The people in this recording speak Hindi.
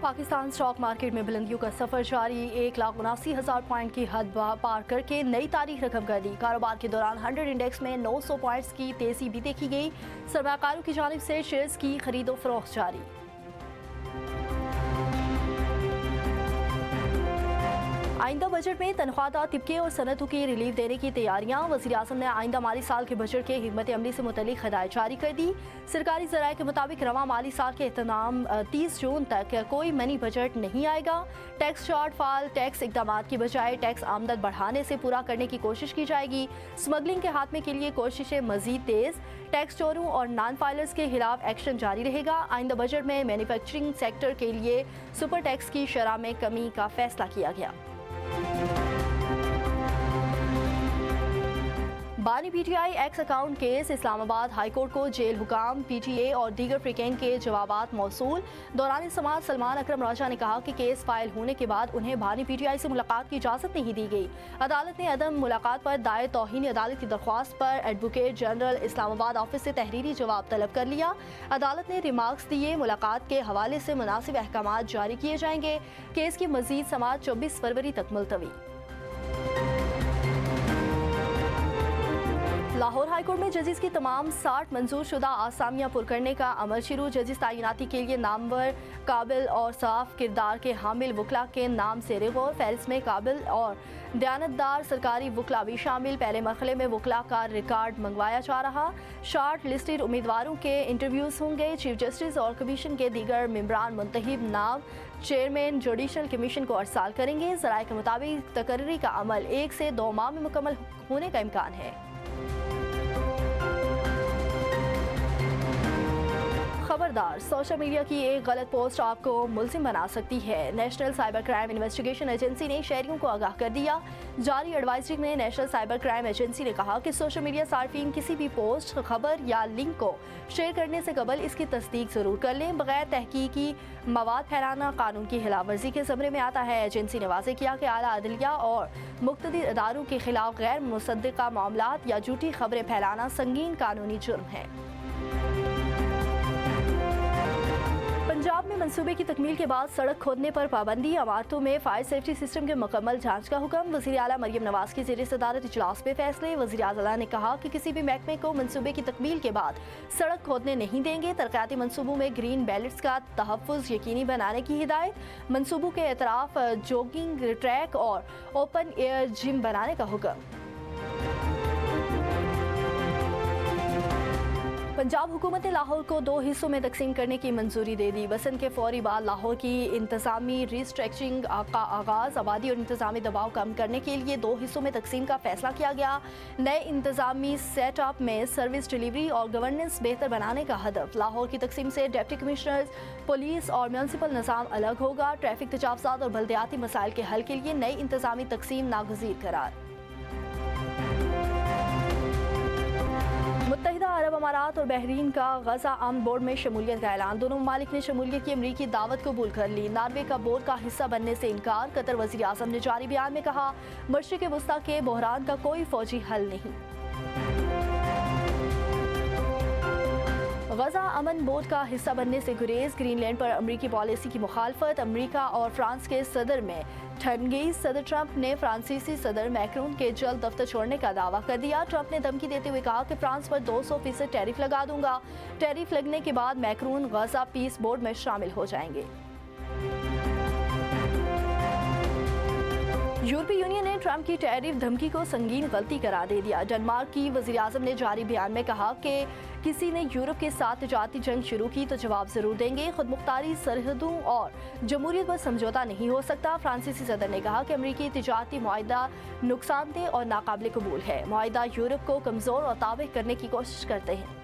पाकिस्तान स्टॉक मार्केट में बुलंदियों का सफर जारी। 1,79,000 पॉइंट की हद पार करके नई तारीख रकम कर दी। कारोबार के दौरान 100 इंडेक्स में 900 पॉइंट्स की तेजी भी देखी गई। सरमायाकारों की जानिब से शेयर्स की खरीदो फरोख्त जारी। आइंदा बजट में तनख्वाहदार तबके और सनतों की रिलीफ देने की तैयारियां। वज़ीर-ए-आज़म ने आइंदा माली साल के बजट के हिकमत अमली से मुतल्लिक हिदायत जारी कर दी। सरकारी ज़राए के मुताबिक रवा माली साल के इख्तिताम 30 जून तक कोई मनी बजट नहीं आएगा। टैक्स शॉर्ट फॉल टैक्स इकदाम की बजाय टैक्स आमदन बढ़ाने से पूरा करने की कोशिश की जाएगी। स्मगलिंग के खात्मे के लिए कोशिशें मजीद तेज। टैक्स चोरों और नॉन फाइलर्स के खिलाफ एक्शन जारी रहेगा। आइंदा बजट में मैन्युफैक्चरिंग सेक्टर के लिए सुपर टैक्स की शरह में कमी का फैसला किया गया। बानी PTI x account case. Islamabad high court को जेल हुकाम, पीटीए और दीगर फ्रिकेन के जवाबात मौसूल। दौरान समाअत सलमान अकरम राजा ने कहा कि केस फाइल होने के बाद उन्हें बानी पीटीआई से मुलाकात की इजाज़त नहीं दी गई। अदालत ने अदम मुलाकात पर दायर तौहीन अदालत की दरख्वास्त पर एडवोकेट जनरल इस्लामाबाद ऑफिस से तहरीरी जवाब तलब कर लिया। अदालत ने रिमार्क्स दिए। मुलाकात के हवाले से मुनासिब अहकामात जारी किए जाएंगे। केस की मजीद समाअत 24 फरवरी तक मुलतवी। लाहौर हाईकोर्ट में जजिस की तमाम 60 मंजूर शुदा आसामियां पुर करने का अमल शुरू। जजिस तैनाती के लिए नामवर, काबिल और साफ किरदार के हामिल वकला के नाम से गौर। फहरिस्त में काबिल और दयानतदार सरकारी वकला भी शामिल। पहले मरहले में वकला का रिकॉर्ड मंगवाया जा रहा। शॉर्ट लिस्टेड उम्मीदवारों के इंटरव्यूज होंगे। चीफ जस्टिस और कमीशन के दीगर मेंबरान मुंतखब नाम चेयरमैन जुडिशल कमीशन को अरसाल करेंगे। ज़राए के मुताबिक तकर्री का अमल 1 से 2 माह में मुकम्मल होने का इम्कान है। खबरदार, सोशल मीडिया की एक गलत पोस्ट आपको मुलजिम बना सकती है। National cyber crime investigation agency ने शहरियों को आगाह कर दिया। जारी एडवाइजरी में नेशनल साइबर क्राइम एजेंसी ने कहा कि सोशल मीडिया सार्फिन किसी भी पोस्ट, खबर या लिंक को शेयर करने से कबल इसकी तस्दीक जरूर कर लें। बगैर तहकीकी मवाद फैलाना कानून की खिलाफ वर्जी के ज़मरे में आता है। एजेंसी ने वाज़ेह किया कि आला अदलिया और मुक़्तदिर इदारों के खिलाफ गैर मुसद्दिक़ा मामलात या झूठी खबरें फैलाना संगीन कानूनी जुर्म है। पंजाब में मंसूबे की तकमील के बाद सड़क खोदने पर पाबंदी। इमारतों में फायर सेफ्टी सिस्टम के मुकम्मल जांच का हुक्म। वज़ीर आला मरियम नवाज की ज़ेर सदारत इजलास में फैसले। वज़ीर आला ने कहा कि किसी भी महकमे को मंसूबे की तकमील के बाद सड़क खोदने नहीं देंगे। तरक्याती मंसूबों में ग्रीन बेल्ट्स का तहफ़्फ़ुज़ यकीनी बनाने की हिदायत। मंसूबों के एतराफ़ जॉगिंग ट्रैक और ओपन एयर जिम बनाने का हुक्म। पंजाब हुकूमत ने लाहौर को 2 हिस्सों में तकसीम करने की मंजूरी दे दी। बसंत के फौरी बाद लाहौर की इंतजामी रिस्ट्रक्चरिंग का आगाज़। आबादी और इंतजामी दबाव कम करने के लिए 2 हिस्सों में तकसीम का फैसला किया गया। नए इंतजामी सेटअप में सर्विस डिलीवरी और गवर्नेंस बेहतर बनाने का हदफ। लाहौर की तकसीम से डिप्टी कमिश्नर्स, पुलिस और म्यूनसिपल निज़ाम अलग होगा। ट्रैफिक तजावुज़ात और बल्दियाती मसाइल के हल के लिए नई इंतजामी तकसीम नागज़ीर करार। मुत्तहिदा अरब अमारात और बहरीन का गजा अमन बोर्ड में शमूलियत का ऐलान। दोनों ममालिक ने शमूलियत की अमरीकी दावत कबूल कर ली। नॉर्वे का बोर्ड का हिस्सा बनने से इनकार। कतर वज़ीर आज़म ने जारी बयान में कहा, मशरिक़ वस्ता के बहरान का कोई फौजी हल नहीं। गजा अमन बोर्ड का हिस्सा बनने से गुरेज। ग्रीनलैंड पर अमरीकी पॉलिसी की मुखालफत। अमरीका और फ्रांस के सदर में ठनगई। सदर ट्रंप ने फ्रांसीसी सदर मैक्रोन के जल्द दफ्तर छोड़ने का दावा कर दिया। ट्रंप ने धमकी देते हुए कहा कि फ्रांस पर 200% टैरिफ लगा दूंगा। टैरिफ लगने के बाद मैक्रोन गजा पीस बोर्ड में शामिल हो जाएंगे। यूरोपीय यूनियन ने ट्रंप की टैरिफ धमकी को संगीन गलती करार दे दिया। डेनमार्क की वज़ीर आज़म ने जारी बयान में कहा कि किसी ने यूरोप के साथ तिजारती जंग शुरू की तो जवाब जरूर देंगे। खुद मुख्तारी सरहदों और जमहूरियत पर समझौता नहीं हो सकता। फ्रांसीसी सदर ने कहा कि अमरीकी तिजारती मुआहदा नुकसानदेह और नाकाबिल कबूल है। मुआहदा यूरोप को कमज़ोर और ताबिह करने की कोशिश करते हैं।